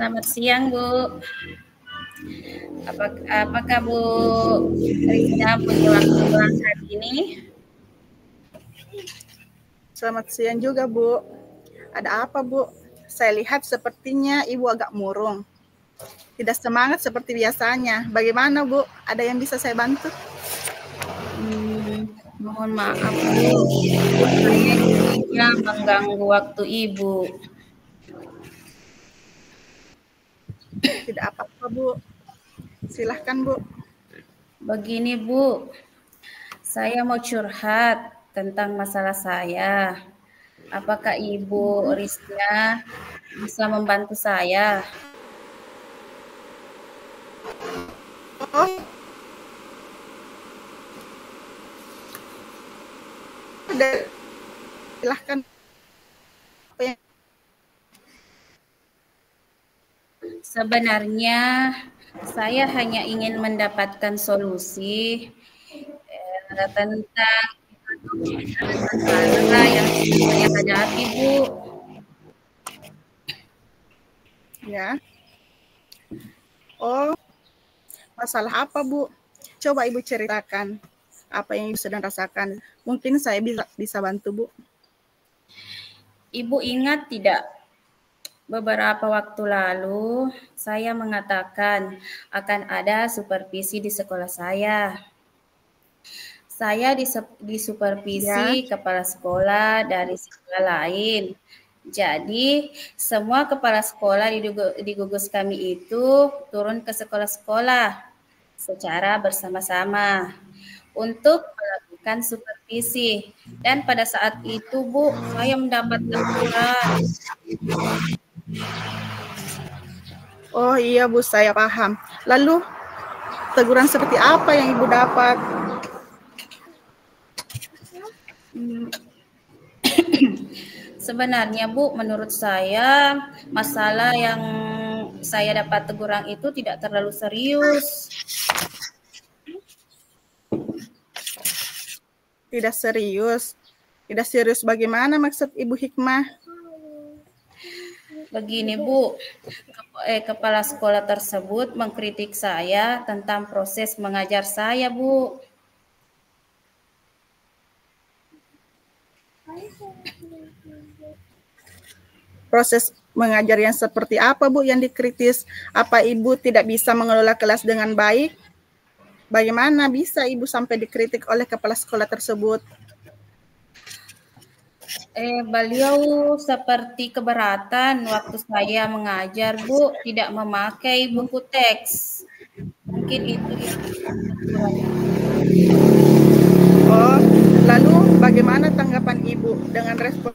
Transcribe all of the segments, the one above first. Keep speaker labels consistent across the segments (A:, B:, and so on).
A: Selamat siang, Bu. Apakah Bu Rizka punya waktu luang hari ini?
B: Selamat siang juga, Bu. Ada apa, Bu? Saya lihat sepertinya Ibu agak murung. Tidak semangat seperti biasanya. Bagaimana, Bu? Ada yang bisa saya bantu?
A: Mohon maaf, Bu. Saya jadinya mengganggu waktu Ibu.
B: Tidak apa-apa, Bu. Silahkan, Bu.
A: Begini, Bu. Saya mau curhat tentang masalah saya. Apakah Ibu Rizka bisa membantu saya?
B: Oh, silahkan. Apa yang
A: Sebenarnya saya hanya ingin mendapatkan solusi tentang masalah yang saya hadapi, Bu.
B: ya? Oh, masalah apa, Bu? Coba Ibu ceritakan apa yang Ibu sedang rasakan. Mungkin saya bisa bantu, Bu.
A: Ibu ingat tidak? Beberapa waktu lalu, saya mengatakan akan ada supervisi di sekolah saya. Saya
B: Ya.
A: disupervisi kepala sekolah dari sekolah lain. Jadi, semua kepala sekolah di gugus kami itu turun ke sekolah-sekolah secara bersama-sama untuk melakukan supervisi. Dan pada saat itu, Bu, saya mendapat teguran.
B: Oh iya, Bu, saya paham. Lalu, teguran seperti apa yang Ibu dapat?
A: Sebenarnya, Bu, menurut saya masalah yang saya dapat teguran itu tidak terlalu serius.
B: Tidak serius. Tidak serius bagaimana maksud Ibu Hikmah?
A: Begini, Bu, kepala sekolah tersebut mengkritik saya tentang proses mengajar saya, Bu.
B: Proses mengajar yang seperti apa, Bu, yang dikritis? Apa Ibu tidak bisa mengelola kelas dengan baik? Bagaimana bisa Ibu sampai dikritik oleh kepala sekolah tersebut?
A: Beliau seperti keberatan waktu saya mengajar, Bu, tidak memakai buku teks. Mungkin itu yang
B: Oh, lalu bagaimana tanggapan Ibu dengan respon?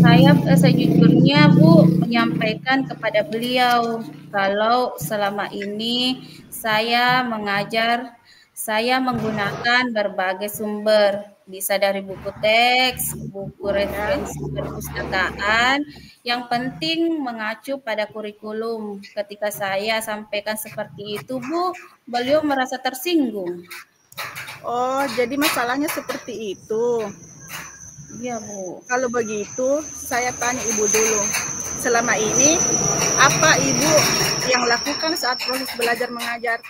A: Saya sejujurnya, Bu, menyampaikan kepada beliau kalau selama ini saya mengajar, saya menggunakan berbagai sumber, bisa dari buku teks, buku referensi perpustakaan, yang penting mengacu pada kurikulum. Ketika saya sampaikan seperti itu, Bu, beliau merasa tersinggung.
B: Oh, jadi masalahnya seperti itu.
A: Iya, Bu.
B: Kalau begitu, saya tanya Ibu dulu. Selama ini, apa Ibu yang lakukan saat proses belajar mengajar?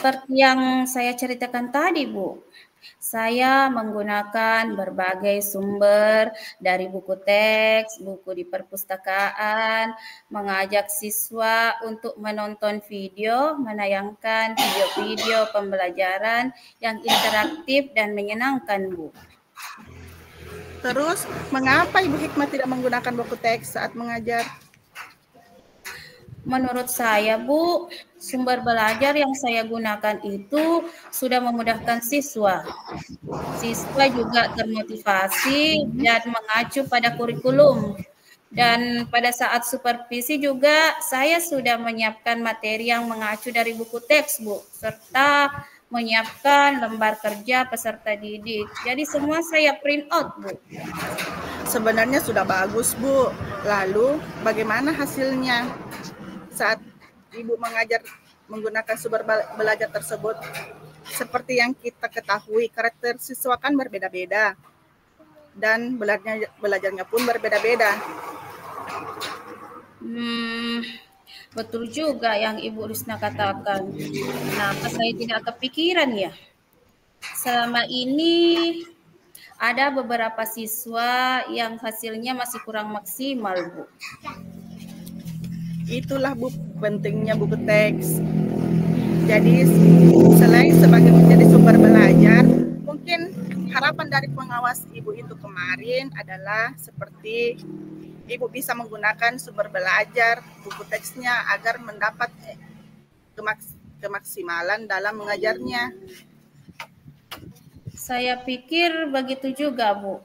A: Seperti yang saya ceritakan tadi, Bu. Saya menggunakan berbagai sumber dari buku teks, buku di perpustakaan, mengajak siswa untuk menonton video, menayangkan video-video pembelajaran yang interaktif dan menyenangkan, Bu.
B: Terus, mengapa Ibu Hikmah tidak menggunakan buku teks saat mengajar?
A: Menurut saya, Bu, sumber belajar yang saya gunakan itu sudah memudahkan siswa. Siswa juga termotivasi dan mengacu pada kurikulum. Dan pada saat supervisi juga saya sudah menyiapkan materi yang mengacu dari buku teks, Bu, serta menyiapkan lembar kerja peserta didik. Jadi semua saya print out, Bu.
B: Sebenarnya sudah bagus, Bu. Lalu, bagaimana hasilnya saat Ibu mengajar menggunakan sumber belajar tersebut? Seperti yang kita ketahui, karakter siswa kan berbeda-beda. dan belajarnya pun berbeda-beda.
A: Betul juga yang Ibu Risna katakan. Kenapa saya tidak kepikiran ya? Selama ini ada beberapa siswa yang hasilnya masih kurang maksimal, Bu.
B: Itulah Bu pentingnya buku teks. Jadi selain sebagai menjadi sumber belajar, mungkin harapan dari pengawas Ibu itu kemarin adalah seperti Ibu bisa menggunakan sumber belajar buku teksnya agar mendapat kemaksimalan dalam mengajarnya.
A: Saya pikir begitu juga, Bu.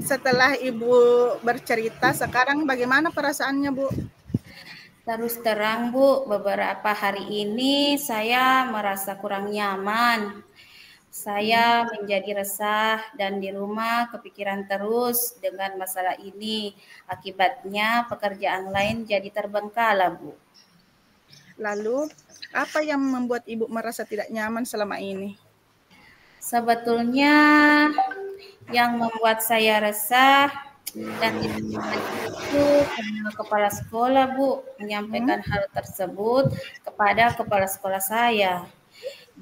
B: Setelah Ibu bercerita, sekarang bagaimana perasaannya, Bu?
A: Terus terang, Bu, beberapa hari ini saya merasa kurang nyaman. Saya menjadi resah dan di rumah kepikiran terus dengan masalah ini. Akibatnya pekerjaan lain jadi terbengkalai, Bu.
B: Lalu, apa yang membuat Ibu merasa tidak nyaman selama ini?
A: Sebetulnya yang membuat saya resah dan tidak nyaman itu karena kepala sekolah, Bu, menyampaikan hal tersebut kepada kepala sekolah saya.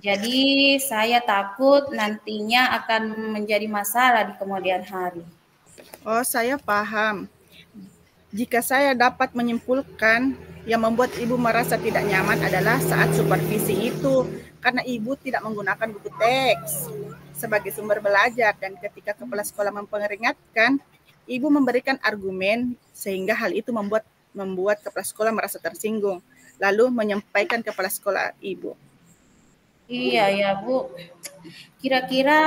A: Jadi saya takut nantinya akan menjadi masalah di kemudian hari.
B: Oh, saya paham. Jika saya dapat menyimpulkan, yang membuat Ibu merasa tidak nyaman adalah saat supervisi itu, karena Ibu tidak menggunakan buku teks sebagai sumber belajar, dan ketika kepala sekolah memperingatkan, Ibu memberikan argumen sehingga hal itu membuat kepala sekolah merasa tersinggung, lalu menyampaikan kepala sekolah Ibu.
A: Iya ya, Bu. Kira-kira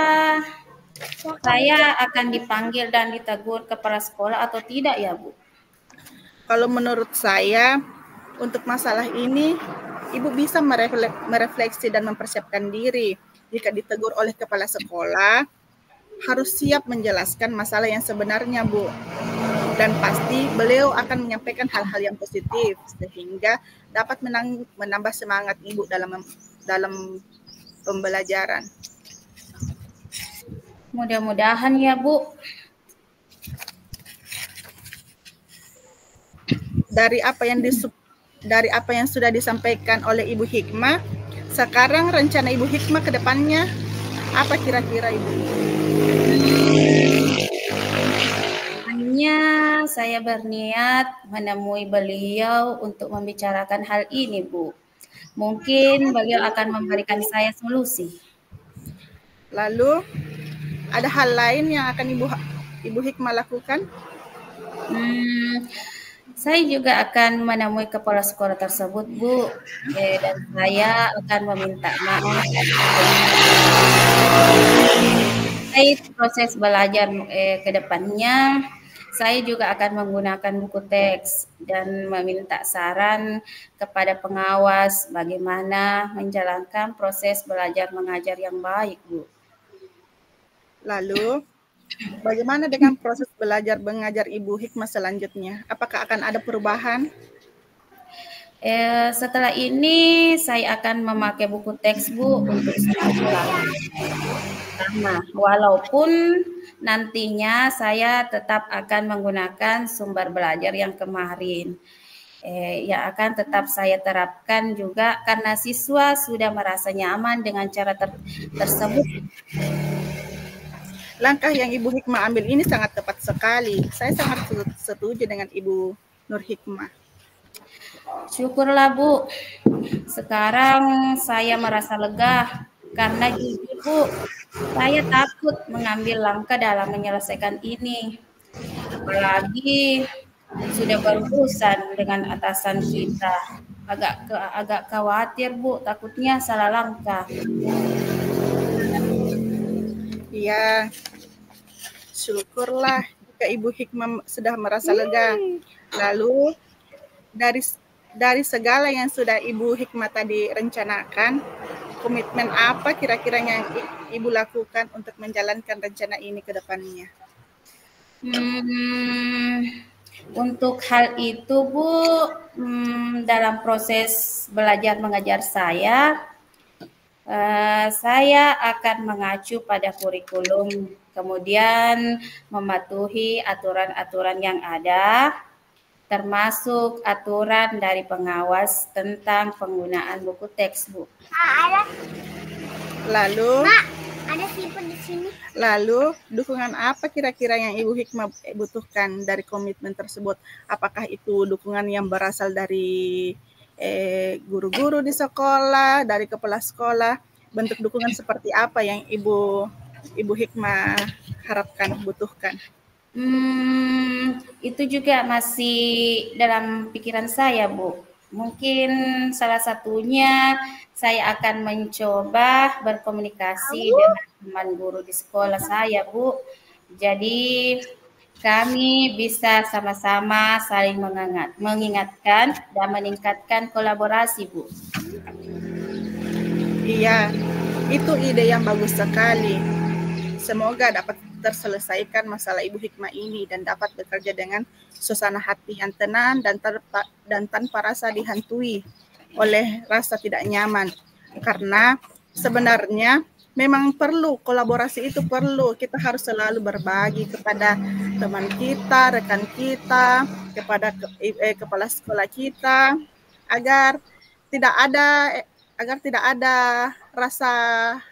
A: saya akan dipanggil dan ditegur kepala sekolah atau tidak ya, Bu?
B: Kalau menurut saya, untuk masalah ini, Ibu bisa merefleksi dan mempersiapkan diri. Jika ditegur oleh kepala sekolah, harus siap menjelaskan masalah yang sebenarnya, Bu. Dan pasti beliau akan menyampaikan hal-hal yang positif, sehingga dapat menambah semangat Ibu dalam pembelajaran.
A: Mudah-mudahan ya, Bu.
B: Dari apa yang sudah disampaikan oleh Ibu Hikmah, sekarang rencana Ibu Hikmah ke depannya apa kira-kira, Ibu?
A: Hanya saya berniat menemui beliau untuk membicarakan hal ini, Bu. Mungkin beliau akan memberikan saya solusi.
B: Lalu, ada hal lain yang akan Ibu Hikmah lakukan?
A: Saya juga akan menemui kepala sekolah tersebut, Bu, dan saya akan meminta maaf terkait proses belajar ke depannya. Saya juga akan menggunakan buku teks dan meminta saran kepada pengawas bagaimana menjalankan proses belajar mengajar yang baik, Bu.
B: Lalu, bagaimana dengan proses belajar mengajar Ibu Hikmah selanjutnya? Apakah akan ada perubahan?
A: Setelah ini saya akan memakai buku teks, Bu, untuk sekolah. Nah, walaupun nantinya saya tetap akan menggunakan sumber belajar yang kemarin. Yang akan tetap saya terapkan juga karena siswa sudah merasa nyaman dengan cara tersebut.
B: Langkah yang Ibu Hikmah ambil ini sangat tepat sekali. Saya sangat setuju dengan Ibu Nur Hikmah.
A: Syukurlah, Bu. Sekarang saya merasa lega karena jujur, Bu, saya takut mengambil langkah dalam menyelesaikan ini. Apalagi sudah berurusan dengan atasan kita. Agak khawatir, Bu, takutnya salah langkah.
B: Ya, syukurlah jika Ibu Hikmah sudah merasa lega. Lalu dari segala yang sudah Ibu Hikmah tadi rencanakan, komitmen apa kira-kira yang Ibu lakukan untuk menjalankan rencana ini ke depannya?
A: Untuk hal itu, Bu, dalam proses belajar mengajar saya, Saya akan mengacu pada kurikulum, kemudian mematuhi aturan-aturan yang ada, termasuk aturan dari pengawas tentang penggunaan buku teks, Bu.
B: Lalu,
C: ada siput di sini.
B: Lalu, dukungan apa kira-kira yang Ibu Hikmah butuhkan dari komitmen tersebut? Apakah itu dukungan yang berasal dari guru-guru di sekolah, dari kepala sekolah? Bentuk dukungan seperti apa yang Ibu Hikmah harapkan, butuhkan?
A: Itu juga masih dalam pikiran saya, Bu. Mungkin salah satunya saya akan mencoba berkomunikasi dengan teman guru di sekolah saya, Bu. Jadi kami bisa sama-sama saling mengingatkan dan meningkatkan kolaborasi, Bu.
B: Iya, itu ide yang bagus sekali. Semoga dapat terselesaikan masalah Ibu Hikmah ini dan dapat bekerja dengan suasana hati yang tenang dan tanpa rasa dihantui oleh rasa tidak nyaman. Karena sebenarnya memang perlu, kolaborasi itu perlu. Kita harus selalu berbagi kepada teman kita, rekan kita, kepada kepala sekolah kita, agar tidak ada rasa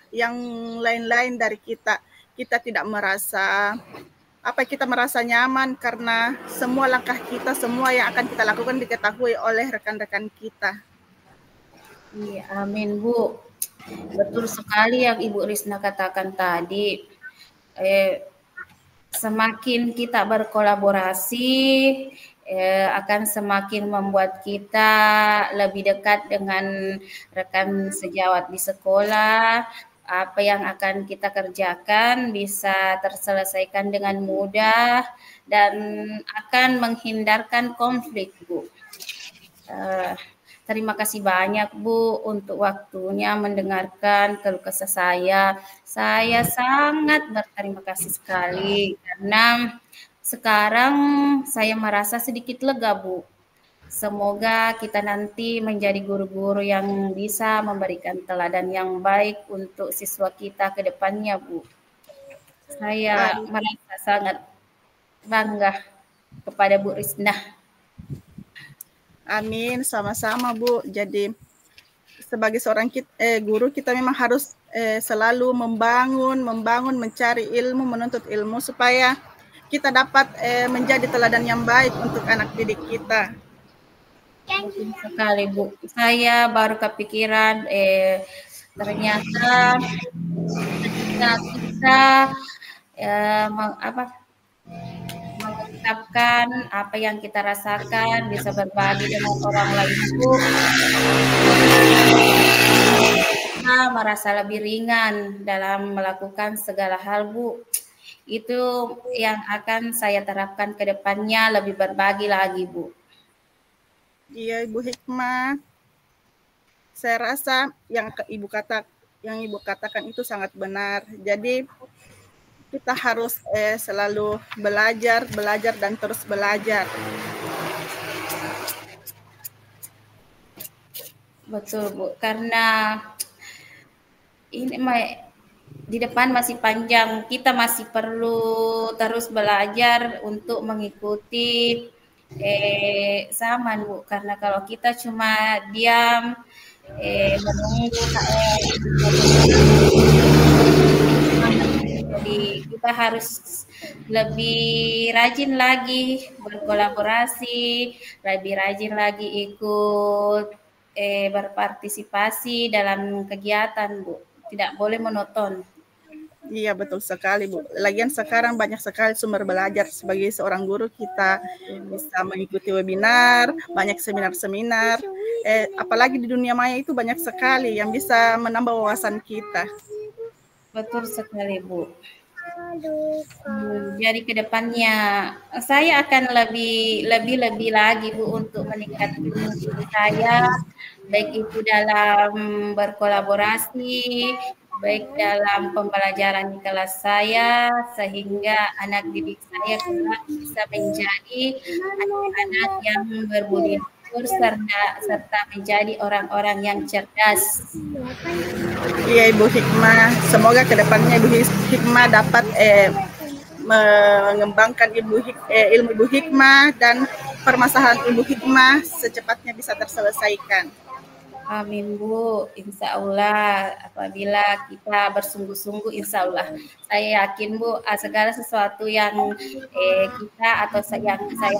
B: yang lain-lain dari kita. Kita tidak merasa kita merasa nyaman karena semua langkah kita, semua yang akan kita lakukan diketahui oleh rekan-rekan kita.
A: Iya, amin, Bu. Betul sekali yang Ibu Risna katakan tadi. Semakin kita berkolaborasi, akan semakin membuat kita lebih dekat dengan rekan sejawat di sekolah. Apa yang akan kita kerjakan bisa terselesaikan dengan mudah dan akan menghindarkan konflik, Bu. Terima kasih banyak, Bu, untuk waktunya mendengarkan keluh kesah saya. Saya sangat berterima kasih sekali karena sekarang saya merasa sedikit lega, Bu. Semoga kita nanti menjadi guru-guru yang bisa memberikan teladan yang baik untuk siswa kita ke depannya, Bu. Saya merasa sangat bangga kepada Bu Risna.
B: Amin, sama-sama, Bu. Jadi sebagai seorang guru, kita memang harus selalu membangun, mencari ilmu, menuntut ilmu supaya kita dapat menjadi teladan yang baik untuk anak didik kita.
A: Betul sekali, Bu. Saya baru kepikiran ternyata ketika kita mengungkapkan apa yang kita rasakan, bisa berbagi dengan orang lain, Bu, kita merasa lebih ringan dalam melakukan segala hal, Bu. Itu yang akan saya terapkan ke depannya, lebih berbagi lagi, Bu.
B: Iya, Ibu Hikmah. Saya rasa yang Ibu katakan itu sangat benar. Jadi kita harus selalu belajar dan terus belajar.
A: Betul, Bu. Karena ini di depan masih panjang. Kita masih perlu terus belajar untuk mengikuti zaman, Bu. Karena kalau kita cuma diam menunggu, jadi kita harus lebih rajin lagi berkolaborasi, lebih rajin lagi ikut berpartisipasi dalam kegiatan, Bu. Tidak boleh monoton.
B: Iya, betul sekali, Bu. Lagian sekarang banyak sekali sumber belajar. Sebagai seorang guru, kita bisa mengikuti webinar, banyak seminar-seminar. Apalagi di dunia maya itu banyak sekali yang bisa menambah wawasan kita.
A: Betul sekali, Bu. Jadi ke depannya saya akan lebih lagi, Bu, untuk meningkatkan diri saya, baik itu dalam berkolaborasi, baik dalam pembelajaran di kelas saya, sehingga anak didik saya kelak bisa menjadi anak-anak yang berbudi bersyukur serta menjadi orang-orang yang cerdas.
B: Iya Ibu Hikmah, semoga kedepannya Ibu Hikmah dapat mengembangkan ilmu Ibu Hikmah dan permasalahan Ibu Hikmah secepatnya bisa terselesaikan.
A: Amin Bu, insya Allah apabila kita bersungguh-sungguh insya Allah. Saya yakin Bu, segala sesuatu yang kita atau yang saya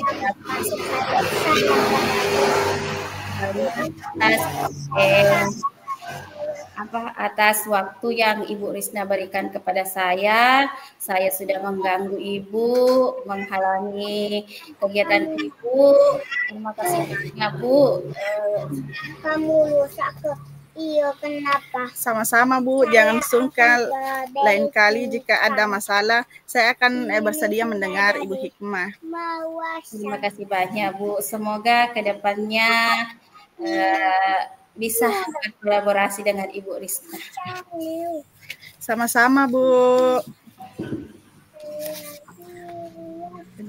A: atas waktu yang Ibu Risna berikan kepada saya sudah mengganggu Ibu, menghalangi kegiatan Ibu. Terima kasih banyak Bu.
C: Kamu sakit. Iya, kenapa?
B: Sama-sama Bu, jangan sungkan. Lain kali jika ada masalah, saya akan bersedia mendengar Ibu Hikmah.
A: Terima kasih banyak Bu. Semoga kedepannya bisa berkolaborasi dengan Ibu Risna.
B: Sama-sama Bu.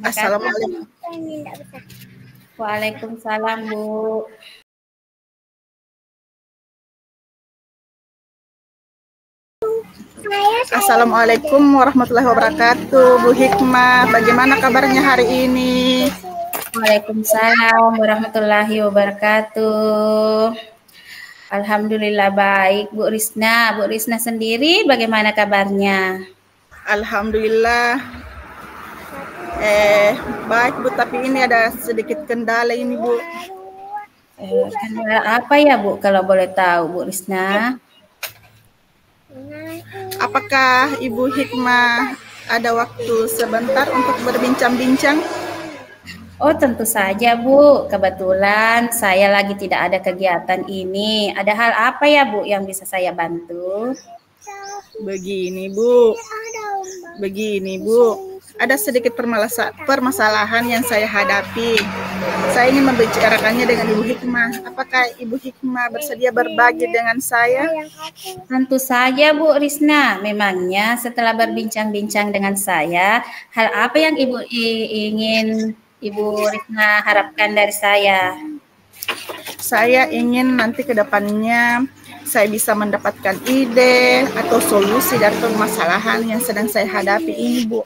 B: Assalamualaikum.
A: Waalaikumsalam Bu.
B: Assalamualaikum warahmatullahi wabarakatuh. Bu Hikmah, bagaimana kabarnya hari ini?
A: Waalaikumsalam warahmatullahi wabarakatuh. Alhamdulillah baik Bu Risna. Bu Risna sendiri bagaimana kabarnya?
B: Alhamdulillah baik Bu, tapi ini ada sedikit kendala ini Bu.
A: Kendala apa ya Bu kalau boleh tahu Bu Risna?
B: Apakah Ibu Hikmah ada waktu sebentar untuk berbincang-bincang?
A: Oh tentu saja Bu, kebetulan saya lagi tidak ada kegiatan ini. Ada hal apa ya Bu yang bisa saya bantu?
B: Begini Bu, ada sedikit permasalahan yang saya hadapi. Saya ingin membicarakannya dengan Ibu Hikmah. Apakah Ibu Hikmah bersedia berbagi dengan saya?
A: Tentu saja Bu Risna. Memangnya setelah berbincang-bincang dengan saya, hal apa yang Ibu ingin Ibu Risna harapkan dari saya?
B: Saya ingin nanti ke depannya saya bisa mendapatkan ide atau solusi dari permasalahan yang sedang saya hadapi ini, Bu.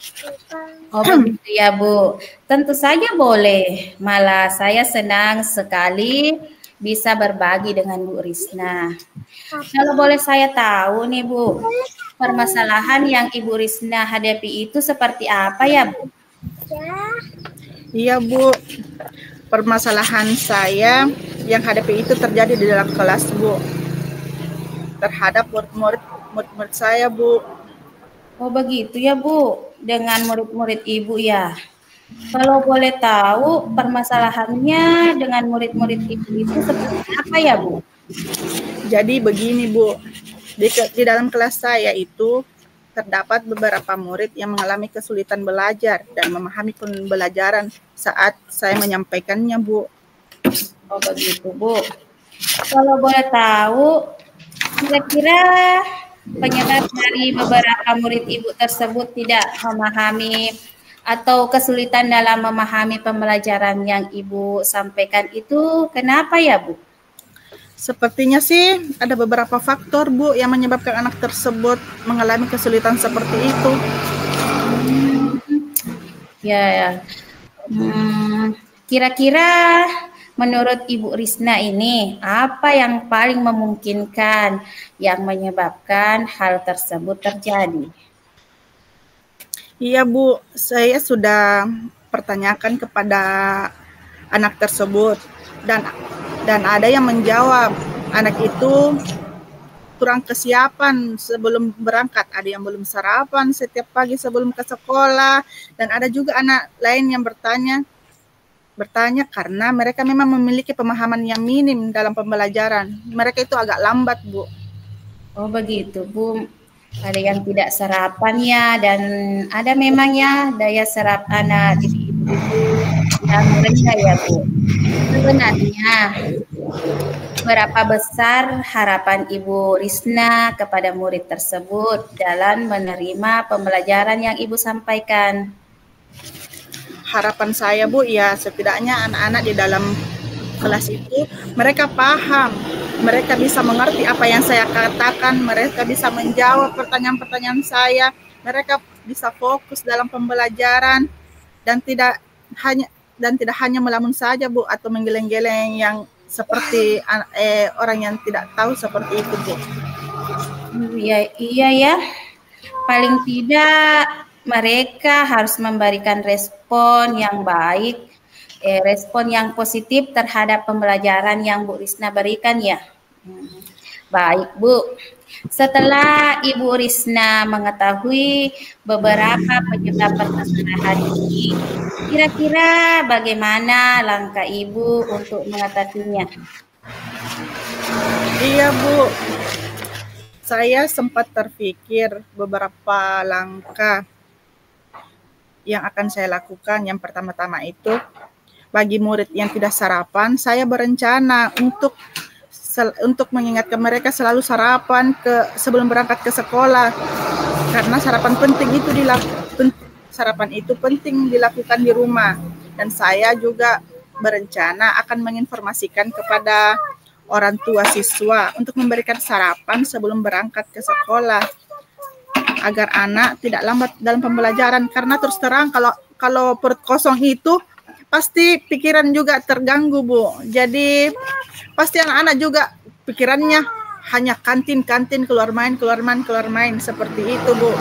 A: Oh begitu ya Bu. Tentu saja boleh. Malah saya senang sekali bisa berbagi dengan Bu Risna. Kalau boleh saya tahu nih Bu, permasalahan yang Ibu Risna hadapi itu seperti apa ya Bu?
B: Iya Bu, permasalahan saya yang hadapi itu terjadi di dalam kelas Bu, terhadap murid-murid saya Bu.
A: Oh begitu ya Bu, dengan murid-murid Ibu ya. Kalau boleh tahu permasalahannya dengan murid-murid Ibu itu seperti apa ya Bu?
B: Jadi begini Bu, di dalam kelas saya itu terdapat beberapa murid yang mengalami kesulitan belajar dan memahami pembelajaran saat saya menyampaikannya Bu.
A: Oh begitu Bu. Kalau boleh tahu, kira-kira penyebab dari beberapa murid Ibu tersebut tidak memahami atau kesulitan dalam memahami pembelajaran yang Ibu sampaikan itu kenapa ya Bu?
B: Sepertinya sih ada beberapa faktor Bu yang menyebabkan anak tersebut mengalami kesulitan seperti itu.
A: Ya. Kira-kira menurut Ibu Risna ini apa yang paling memungkinkan yang menyebabkan hal tersebut terjadi?
B: Iya Bu, saya sudah pertanyakan kepada anak tersebut dan ada yang menjawab anak itu kurang kesiapan sebelum berangkat, ada yang belum sarapan setiap pagi sebelum ke sekolah, dan ada juga anak lain yang bertanya karena mereka memang memiliki pemahaman yang minim dalam pembelajaran. Mereka itu agak lambat Bu.
A: Oh begitu Bu. Ada yang tidak sarapan ya, dan ada memangnya daya serap anak di yang rendah ya Bu. Sebenarnya berapa besar harapan Ibu Risna kepada murid tersebut dalam menerima pembelajaran yang Ibu sampaikan?
B: Harapan saya Bu ya setidaknya anak-anak di dalam kelas itu, mereka paham, mereka bisa mengerti apa yang saya katakan, mereka bisa menjawab pertanyaan-pertanyaan saya, mereka bisa fokus dalam pembelajaran dan tidak hanya melamun saja, Bu, atau menggeleng-geleng yang seperti orang yang tidak tahu seperti itu, Bu.
A: Iya ya. Paling tidak mereka harus memberikan respon yang baik, respon yang positif terhadap pembelajaran yang Bu Risna berikan ya. Baik Bu, setelah Ibu Risna mengetahui beberapa penyebab permasalahan ini, kira-kira bagaimana langkah Ibu untuk mengatasinya?
B: Iya Bu, saya sempat terpikir beberapa langkah yang akan saya lakukan. Yang pertama-tama itu, bagi murid yang tidak sarapan, saya berencana untuk mengingatkan mereka selalu sarapan sebelum berangkat ke sekolah, karena sarapan itu penting dilakukan di rumah. Dan saya juga berencana akan menginformasikan kepada orang tua siswa untuk memberikan sarapan sebelum berangkat ke sekolah agar anak tidak lambat dalam pembelajaran, karena terus terang kalau perut kosong itu pasti pikiran juga terganggu, Bu. Jadi pasti anak-anak juga pikirannya hanya kantin keluar main seperti itu, Bu.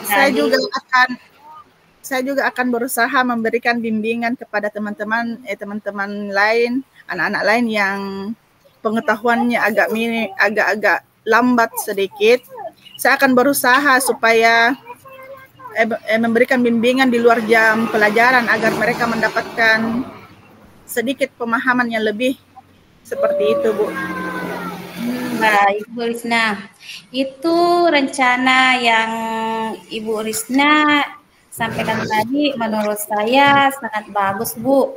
B: Saya juga akan berusaha memberikan bimbingan kepada teman-teman lain, anak-anak lain yang pengetahuannya agak lambat sedikit. Saya akan berusaha supaya memberikan bimbingan di luar jam pelajaran agar mereka mendapatkan sedikit pemahaman yang lebih, seperti itu, Bu.
A: Baik, Bu Risna. Itu rencana yang Ibu Risna sampaikan tadi menurut saya sangat bagus, Bu.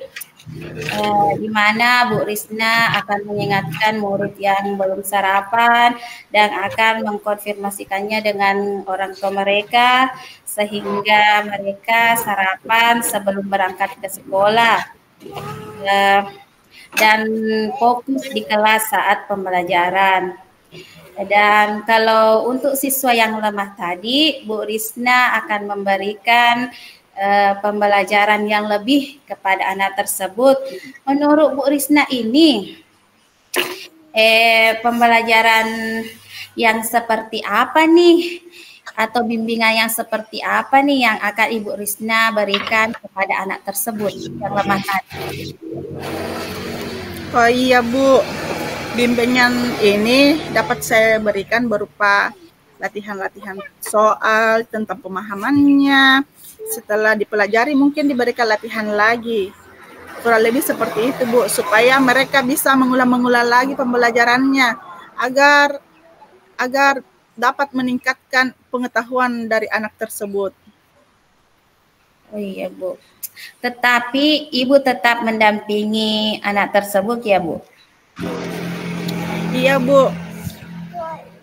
A: Di mana Bu Risna akan mengingatkan murid yang belum sarapan dan akan mengkonfirmasikannya dengan orang tua mereka sehingga mereka sarapan sebelum berangkat ke sekolah dan fokus di kelas saat pembelajaran. Dan kalau untuk siswa yang lemah tadi, Bu Risna akan memberikan pembelajaran yang lebih kepada anak tersebut. Menurut Bu Risna ini, pembelajaran yang seperti apa nih? Atau bimbingan yang seperti apa nih yang akan Ibu Risna berikan kepada anak tersebut yang lemah tadi?
B: Oh iya, Bu. Bimbingan ini dapat saya berikan berupa latihan-latihan soal tentang pemahamannya. Setelah dipelajari mungkin diberikan latihan lagi. Kurang lebih seperti itu, Bu, supaya mereka bisa mengulang lagi pembelajarannya agar dapat meningkatkan pengetahuan dari anak tersebut.
A: Oh iya, Bu. Tetapi Ibu tetap mendampingi anak tersebut ya, Bu?
B: Iya, Bu.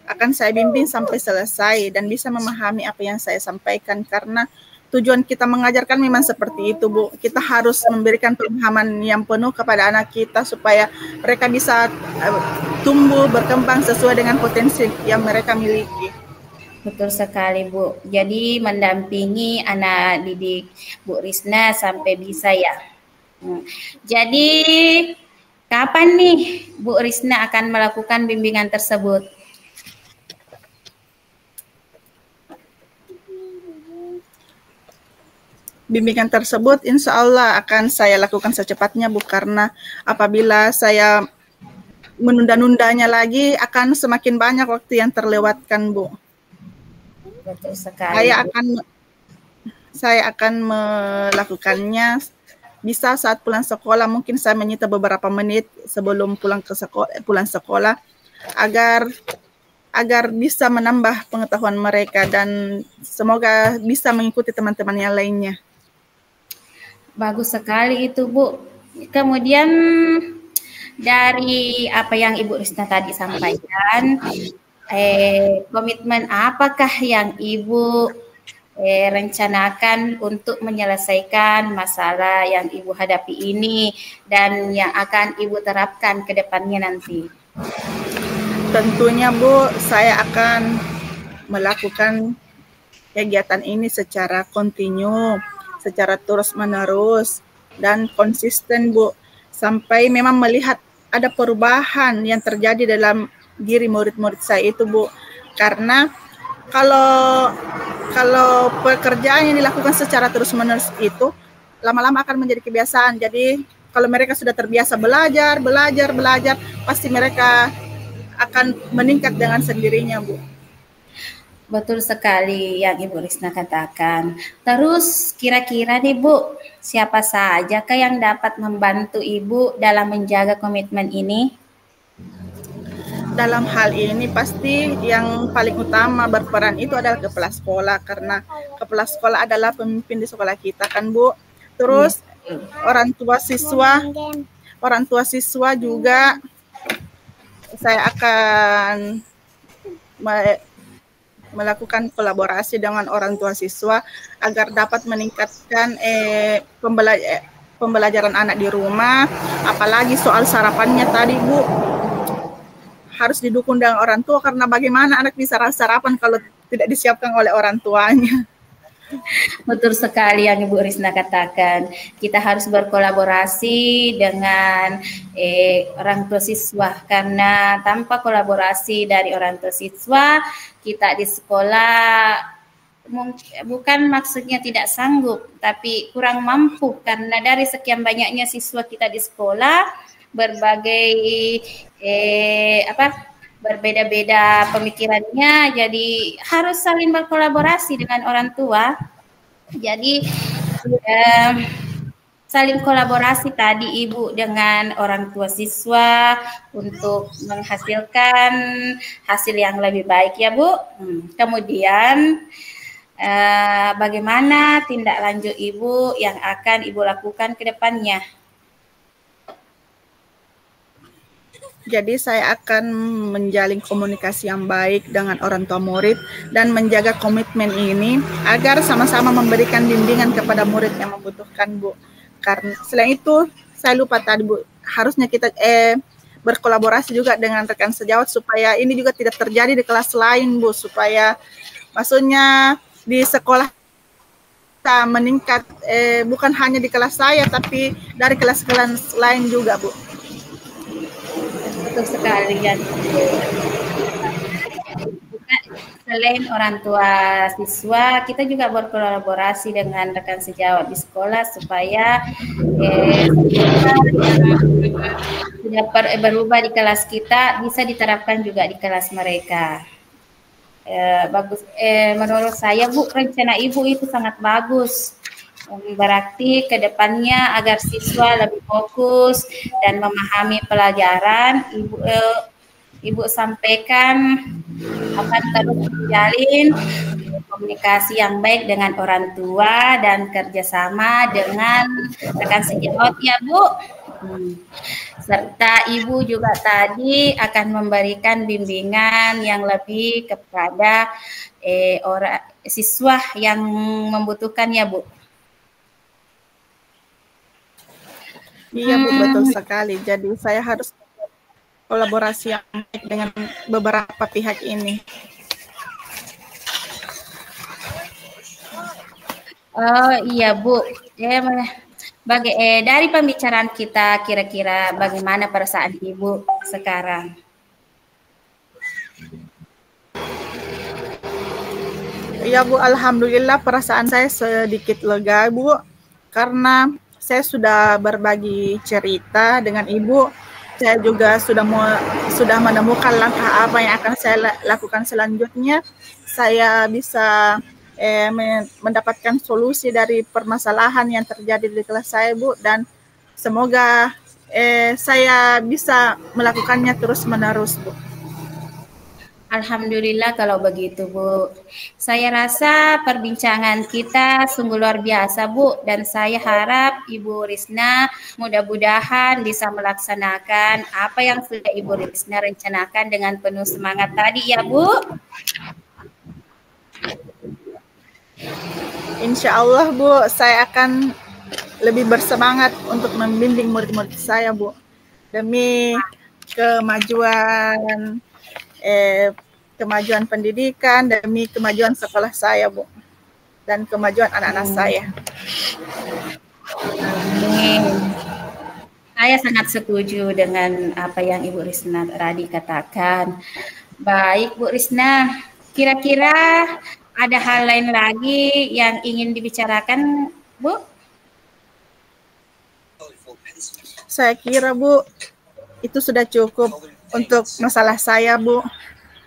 B: Akan saya bimbing sampai selesai dan bisa memahami apa yang saya sampaikan, karena tujuan kita mengajarkan memang seperti itu, Bu. Kita harus memberikan pemahaman yang penuh kepada anak kita supaya mereka bisa tumbuh, berkembang sesuai dengan potensi yang mereka miliki.
A: Betul sekali, Bu. Jadi mendampingi anak didik Bu Risna sampai bisa ya. Jadi kapan nih Bu Risna akan melakukan bimbingan tersebut?
B: Bimbingan tersebut insya Allah akan saya lakukan secepatnya, Bu, karena apabila saya menunda-nundanya lagi akan semakin banyak waktu yang terlewatkan, Bu.
A: Betul sekali.
B: Saya akan melakukannya bisa saat pulang sekolah. Mungkin saya menyita beberapa menit sebelum pulang sekolah agar bisa menambah pengetahuan mereka dan semoga bisa mengikuti teman-teman yang lainnya.
A: Bagus sekali itu, Bu. Kemudian dari apa yang Ibu Risna tadi sampaikan, komitmen apakah yang Ibu rencanakan untuk menyelesaikan masalah yang Ibu hadapi ini dan yang akan Ibu terapkan ke depannya nanti?
B: Tentunya Bu, saya akan melakukan kegiatan ini secara kontinu, secara terus-menerus dan konsisten Bu, sampai memang melihat ada perubahan yang terjadi dalam diri murid-murid saya itu Bu. Karena kalau pekerjaan yang dilakukan secara terus-menerus itu lama-lama akan menjadi kebiasaan. Jadi kalau mereka sudah terbiasa belajar, pasti mereka akan meningkat dengan sendirinya, Bu.
A: Betul sekali yang Ibu Risna katakan. Terus kira-kira nih Bu, siapa saja yang dapat membantu Ibu dalam menjaga komitmen ini?
B: Dalam hal ini pasti yang paling utama berperan itu adalah kepala sekolah, karena kepala sekolah adalah pemimpin di sekolah kita kan Bu. Terus orang tua siswa juga saya akan melakukan kolaborasi dengan orang tua siswa agar dapat meningkatkan pembelajaran anak di rumah, apalagi soal sarapannya tadi Bu. Harus didukung dengan orang tua, karena bagaimana anak bisa sarapan kalau tidak disiapkan oleh orang tuanya.
A: Betul sekali yang Ibu Risna katakan. Kita harus berkolaborasi dengan orang tua siswa, karena tanpa kolaborasi dari orang tua siswa, kita di sekolah bukan maksudnya tidak sanggup, tapi kurang mampu, karena dari sekian banyaknya siswa kita di sekolah, berbagai berbeda-beda pemikirannya, jadi harus saling berkolaborasi dengan orang tua. Jadi saling kolaborasi tadi Ibu dengan orang tua siswa untuk menghasilkan hasil yang lebih baik ya Bu. Kemudian bagaimana tindak lanjut Ibu yang akan Ibu lakukan ke depannya?
B: Jadi saya akan menjalin komunikasi yang baik dengan orang tua murid dan menjaga komitmen ini agar sama-sama memberikan bimbingan kepada murid yang membutuhkan Bu. Karena selain itu saya lupa tadi Bu, harusnya kita berkolaborasi juga dengan rekan sejawat supaya ini juga tidak terjadi di kelas lain Bu, supaya maksudnya di sekolah kita meningkat bukan hanya di kelas saya tapi dari kelas-kelas lain juga Bu.
A: Betul sekali ya. Selain orang tua siswa, kita juga berkolaborasi dengan rekan sejawat di sekolah supaya sudah berubah di kelas kita bisa diterapkan juga di kelas mereka. Bagus. Menurut saya Bu, rencana Ibu itu sangat bagus. Berarti ke depannya agar siswa lebih fokus dan memahami pelajaran, Ibu sampaikan akan terus menjalin komunikasi yang baik dengan orang tua dan kerjasama dengan rekan sejawat ya Bu. Serta Ibu juga tadi akan memberikan bimbingan yang lebih kepada orang siswa yang membutuhkan ya Bu.
B: Iya Bu, betul sekali. Jadi saya harus kolaborasi yang baik dengan beberapa pihak ini.
A: Oh iya Bu, dari pembicaraan kita kira-kira bagaimana perasaan Ibu sekarang?
B: Iya Bu, alhamdulillah perasaan saya sedikit lega Bu, karena saya sudah berbagi cerita dengan Ibu. Saya juga sudah menemukan langkah apa yang akan saya lakukan selanjutnya. Saya bisa mendapatkan solusi dari permasalahan yang terjadi di kelas saya Bu, dan semoga saya bisa melakukannya terus-menerus Bu.
A: Alhamdulillah kalau begitu Bu. Saya rasa perbincangan kita sungguh luar biasa Bu, dan saya harap Ibu Risna mudah-mudahan bisa melaksanakan apa yang sudah Ibu Risna rencanakan dengan penuh semangat tadi ya Bu.
B: Insya Allah Bu, saya akan lebih bersemangat untuk membimbing murid-murid saya Bu, demi kemajuan pendidikan, demi kemajuan sekolah saya Bu, dan kemajuan anak-anak saya.
A: Amin. Saya sangat setuju dengan apa yang Ibu Risna tadi katakan. Baik Bu Risna, kira-kira ada hal lain lagi yang ingin dibicarakan Bu?
B: Saya kira Bu, itu sudah cukup untuk masalah saya Bu.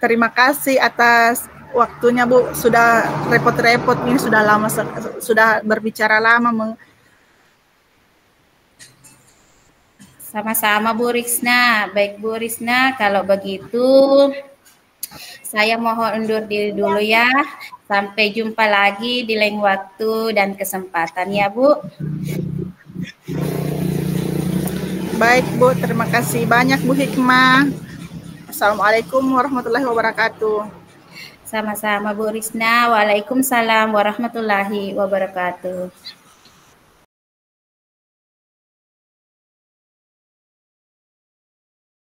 B: Terima kasih atas waktunya Bu, sudah repot-repot ini, sudah lama, sudah berbicara lama.
A: Sama-sama Bu Risna. Baik Bu Risna, kalau begitu saya mohon undur diri dulu ya. Sampai jumpa lagi di lain waktu dan kesempatan ya Bu.
B: Baik Bu, terima kasih banyak Bu Hikmah. Assalamualaikum warahmatullahi wabarakatuh.
A: Sama-sama Bu Risna. Waalaikumsalam warahmatullahi wabarakatuh.